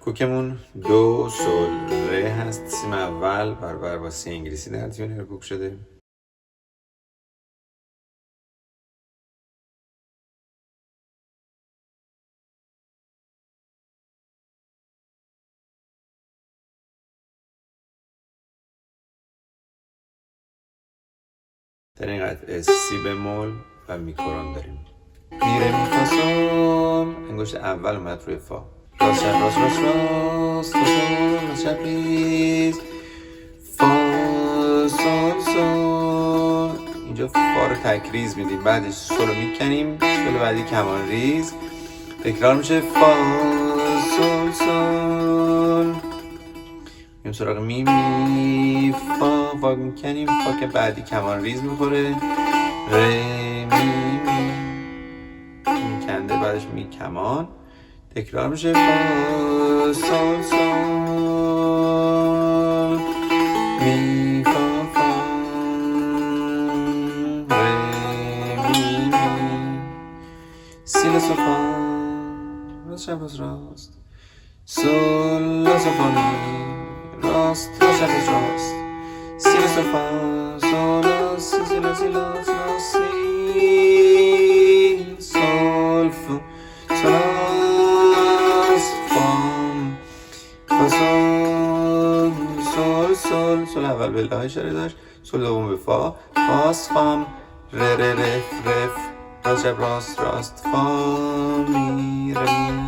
کوکمون دو سول ره هست. سیم اول برابر با سی انگلیسی در تیونر کوک شده. در این قطعه سی بمول و میکرون داریم. میره میفاسول، انگشت اول اومد روی فا، راست شب راست راست راست فاسول راست شب ریز فا سول سول. اینجا فا رو تکریز میدیم، بعدش سول رو میکنیم، سول بعدی کمان ریز تکرار میشه فا سول سول. میریم سراغ می می فا، فا میکنیم، فا که بعدی کمان ریز میخوره، ره می می میکنده، بعدش می کمان تکرار میشه فا سول سول می فا فا ره می می سی لا سول فا راست شب راست راست سول لا سول فا می راست راست شب راست راست سی لا سول فا سول لا سی سی لا سی لا سی سول فا سول لاس فام فا سول سول سول. سول اول به لا اشاره داشت، سول دوم به فا، فاس فام ره ره رف رف راست شب راست راست فا می ره می